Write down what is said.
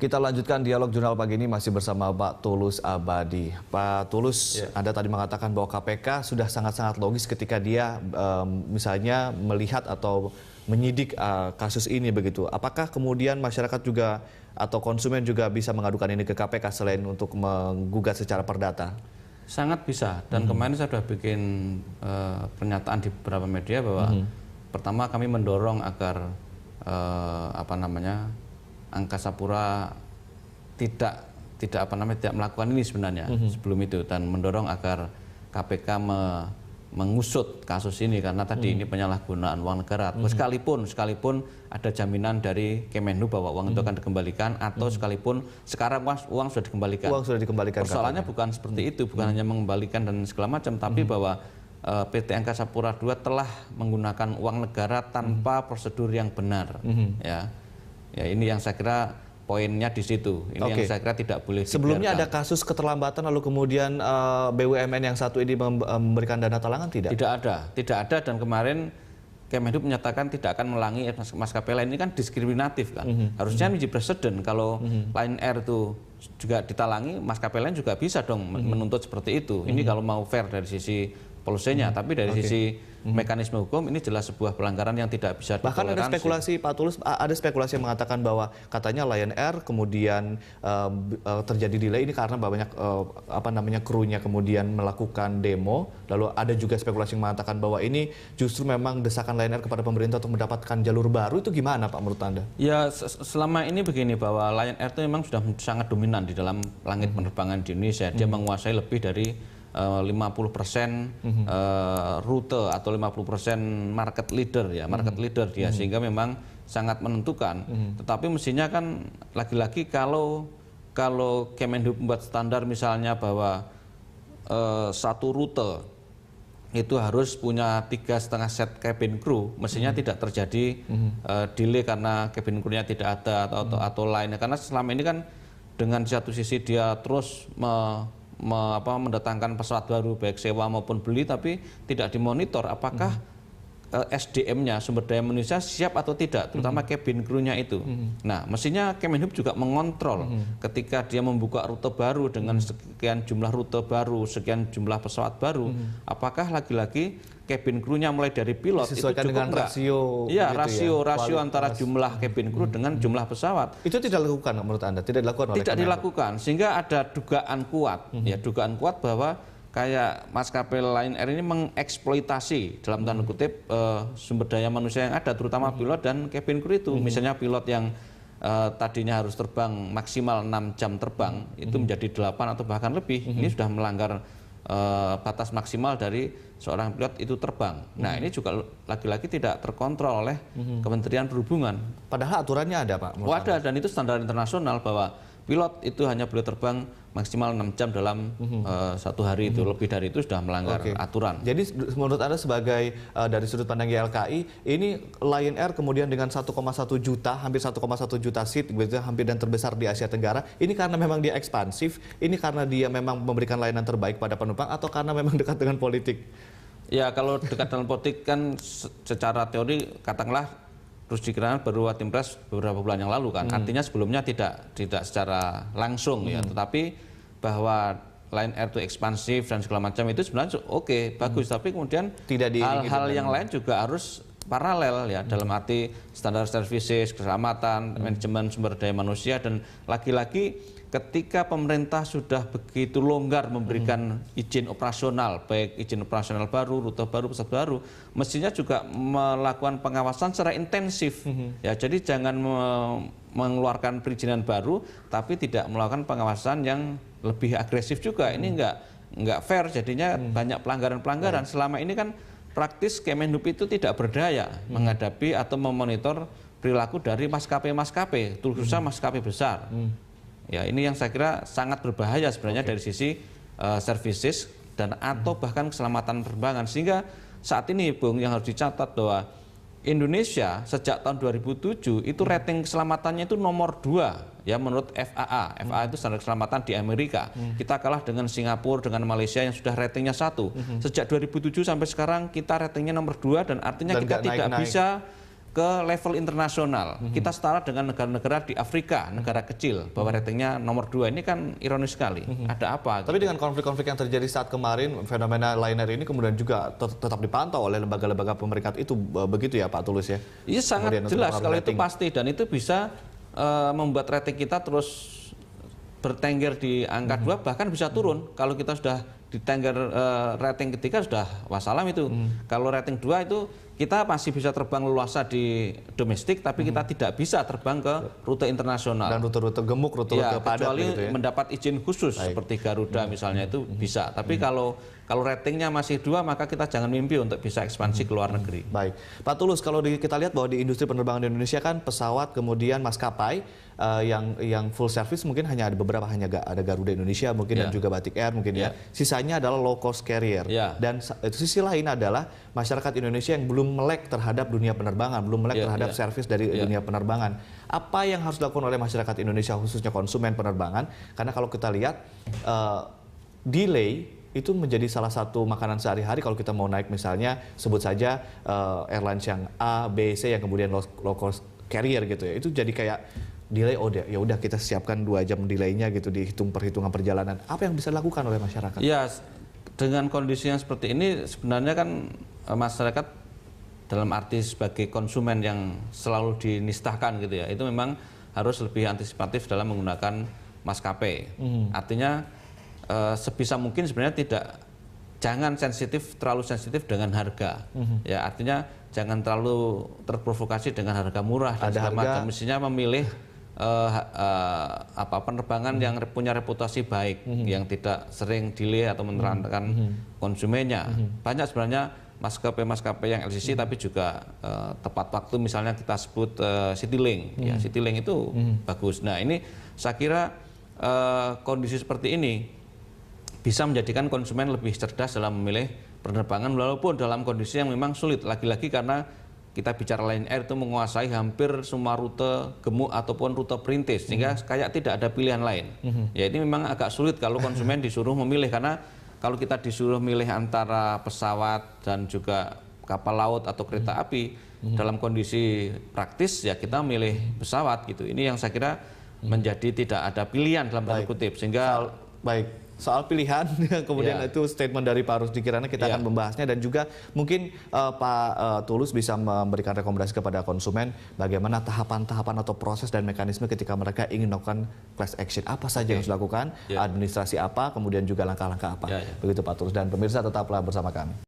Kita lanjutkan dialog jurnal pagi ini masih bersama Pak Tulus Abadi. Pak Tulus, Anda tadi mengatakan bahwa KPK sudah sangat-sangat logis ketika dia misalnya melihat atau menyidik kasus ini begitu. Apakah kemudian masyarakat juga atau konsumen juga bisa mengadukan ini ke KPK selain untuk menggugat secara perdata? Sangat bisa. Dan kemarin saya sudah bikin pernyataan di beberapa media bahwa pertama kami mendorong agar Angkasa Pura tidak melakukan ini sebenarnya sebelum itu, dan mendorong agar KPK mengusut kasus ini karena tadi ini penyalahgunaan uang negara. Sekalipun ada jaminan dari Kemenlu bahwa uang itu akan dikembalikan, atau sekalipun sekarang uang sudah dikembalikan. Persoalannya bukan seperti itu, bukan hanya mengembalikan dan segala macam, tapi bahwa PT Angkasa Pura II telah menggunakan uang negara tanpa prosedur yang benar. Ya, ini yang saya kira poinnya di situ. Ini yang saya kira tidak boleh dibiarkan. Sebelumnya ada kasus keterlambatan lalu kemudian BUMN yang satu ini memberikan dana talangan tidak? Tidak ada, dan kemarin Kemenhub menyatakan tidak akan melangi maskapai lain. Ini kan diskriminatif kan. Harusnya menjadi presiden kalau Lion Air itu juga ditalangi, maskapai lain juga bisa dong menuntut seperti itu. Ini kalau mau fair dari sisi polusinya, tapi dari sisi mekanisme hukum ini jelas sebuah pelanggaran yang tidak bisa ditoleransi. Bahkan ada spekulasi, Pak Tulus, ada spekulasi yang mengatakan bahwa katanya Lion Air kemudian terjadi delay ini karena banyak krunya kemudian melakukan demo. Lalu ada juga spekulasi yang mengatakan bahwa ini justru memang desakan Lion Air kepada pemerintah untuk mendapatkan jalur baru. Itu gimana Pak menurut Anda? Ya, selama ini begini, bahwa Lion Air itu memang sudah sangat dominan di dalam langit penerbangan di Indonesia. Dia menguasai lebih dari 50% rute atau 50% market leader dia, sehingga memang sangat menentukan. Tetapi mestinya kan lagi-lagi kalau Kemenhub membuat standar misalnya bahwa satu rute itu harus punya 3,5 set cabin crew, mestinya tidak terjadi delay karena cabin crew-nya tidak ada atau lainnya. Karena selama ini kan dengan satu sisi dia terus mendatangkan pesawat baru baik sewa maupun beli, tapi tidak dimonitor apakah SDM-nya, sumber daya manusia siap atau tidak, terutama cabin crew-nya itu. Nah, mestinya Kemenhub juga mengontrol ketika dia membuka rute baru dengan sekian jumlah rute baru, sekian jumlah pesawat baru, apakah lagi-lagi cabin crew-nya mulai dari pilot itu cukup dengan rasio, rasio antara jumlah cabin crew dengan jumlah pesawat. Itu tidak dilakukan menurut Anda? Tidak dilakukan oleh Tidak dilakukan, sehingga ada dugaan kuat, dugaan kuat bahwa kayak maskapai Lion Air ini mengeksploitasi dalam tanda kutip sumber daya manusia yang ada, terutama pilot dan cabin crew itu. Misalnya pilot yang tadinya harus terbang maksimal 6 jam terbang, itu menjadi 8 atau bahkan lebih. Ini sudah melanggar batas maksimal dari seorang pilot itu terbang. Nah, ini juga lagi-lagi tidak terkontrol oleh Kementerian Perhubungan. Padahal aturannya ada, Pak. Ada, dan itu standar internasional bahwa pilot itu hanya boleh terbang maksimal 6 jam dalam satu hari itu. Lebih dari itu sudah melanggar aturan. Jadi menurut Anda sebagai dari sudut pandang YLKI, ini Lion Air kemudian dengan 1,1 juta, hampir 1,1 juta seat, hampir dan terbesar di Asia Tenggara, ini karena memang dia ekspansif, ini karena dia memang memberikan layanan terbaik pada penumpang, atau karena memang dekat dengan politik? Ya, kalau dekat dengan politik kan secara teori katakanlah terus dikira baru Watimpres beberapa bulan yang lalu kan. Artinya sebelumnya tidak secara langsung ya, tetapi bahwa Lion Air itu ekspansif dan segala macam itu sebenarnya bagus, tapi kemudian hal-hal yang lain juga harus paralel ya, dalam arti standar services, keselamatan, manajemen sumber daya manusia, dan lagi-lagi ketika pemerintah sudah begitu longgar memberikan izin operasional, baik izin operasional baru, rute baru, pesawat baru, mestinya juga melakukan pengawasan secara intensif. Ya, jadi jangan mengeluarkan perizinan baru, tapi tidak melakukan pengawasan yang lebih agresif juga. Ini enggak fair, jadinya banyak pelanggaran-pelanggaran. Selama ini kan praktis Kemenhub itu tidak berdaya menghadapi atau memonitor perilaku dari maskapai-maskapai, khususnya maskapai besar. Ya, ini yang saya kira sangat berbahaya sebenarnya dari sisi services dan atau bahkan keselamatan penerbangan. Sehingga saat ini, Bung, yang harus dicatat bahwa Indonesia sejak tahun 2007 itu rating keselamatannya itu nomor 2 ya menurut FAA. FAA itu standar keselamatan di Amerika. Kita kalah dengan Singapura, dengan Malaysia yang sudah ratingnya 1. Sejak 2007 sampai sekarang kita ratingnya nomor 2, dan artinya kita tidak bisa ke level internasional. Kita setara dengan negara-negara di Afrika, negara kecil, bahwa ratingnya nomor 2. Ini kan ironis sekali. Ada apa? Tapi dengan konflik-konflik yang terjadi saat kemarin, fenomena Lion Air ini kemudian juga tetap dipantau oleh lembaga-lembaga pemerintah itu, begitu ya Pak Tulus ya? Iya, sangat jelas kalau itu pasti, dan itu bisa membuat rating kita terus bertengger di angka 2, bahkan bisa turun. Kalau kita sudah di tengger rating ketiga sudah wassalam itu. Kalau rating 2 itu kita masih bisa terbang leluasa di domestik, tapi kita tidak bisa terbang ke rute internasional. Dan rute-rute gemuk, rute-rute padat kecuali gitu ya? mendapat izin khusus seperti Garuda misalnya itu bisa. Tapi kalau ratingnya masih 2, maka kita jangan mimpi untuk bisa ekspansi ke luar negeri. Baik, Pak Tulus, kalau kita lihat bahwa di industri penerbangan di Indonesia kan pesawat kemudian maskapai yang full service mungkin hanya ada beberapa, hanya ada Garuda Indonesia mungkin dan juga Batik Air mungkin ya. Sisanya adalah low cost carrier. Dan sisi lain adalah masyarakat Indonesia yang belum melek terhadap dunia penerbangan, belum melek terhadap servis dari dunia penerbangan. Apa yang harus dilakukan oleh masyarakat Indonesia khususnya konsumen penerbangan? Karena kalau kita lihat delay itu menjadi salah satu makanan sehari-hari kalau kita mau naik misalnya sebut saja airlines yang A, B, C yang kemudian low cost carrier gitu ya. Itu jadi kayak delay, ya udah kita siapkan 2 jam delaynya gitu, dihitung perhitungan perjalanan. Apa yang bisa dilakukan oleh masyarakat? Ya, dengan kondisi yang seperti ini sebenarnya kan masyarakat dalam arti sebagai konsumen yang selalu dinistahkan gitu ya, itu memang harus lebih antisipatif dalam menggunakan maskapai. Artinya sebisa mungkin sebenarnya jangan terlalu sensitif dengan harga. Ya, artinya jangan terlalu terprovokasi dengan harga murah dan segala macam. Mestinya memilih penerbangan yang punya reputasi baik, yang tidak sering delay atau menerantakan konsumennya. Banyak sebenarnya maskapai yang LCC tapi juga tepat waktu, misalnya kita sebut Citylink. Ya, Citylink itu bagus. Nah, ini saya kira kondisi seperti ini bisa menjadikan konsumen lebih cerdas dalam memilih penerbangan walaupun dalam kondisi yang memang sulit. Lagi-lagi karena kita bicara Lion Air itu menguasai hampir semua rute gemuk ataupun rute perintis, sehingga kayak tidak ada pilihan lain. Ya, ini memang agak sulit kalau konsumen disuruh memilih, karena kalau kita disuruh milih antara pesawat dan juga kapal laut atau kereta api, dalam kondisi praktis ya kita milih pesawat gitu. Ini yang saya kira menjadi tidak ada pilihan dalam tanda kutip, sehingga soal pilihan kemudian itu statement dari Pak Rusdi Kirana, kita akan membahasnya, dan juga mungkin Pak Tulus bisa memberikan rekomendasi kepada konsumen bagaimana tahapan-tahapan atau proses dan mekanisme ketika mereka ingin melakukan class action, apa saja yang harus dilakukan, administrasi apa, kemudian juga langkah-langkah apa. Begitu Pak Tulus, dan pemirsa tetaplah bersama kami.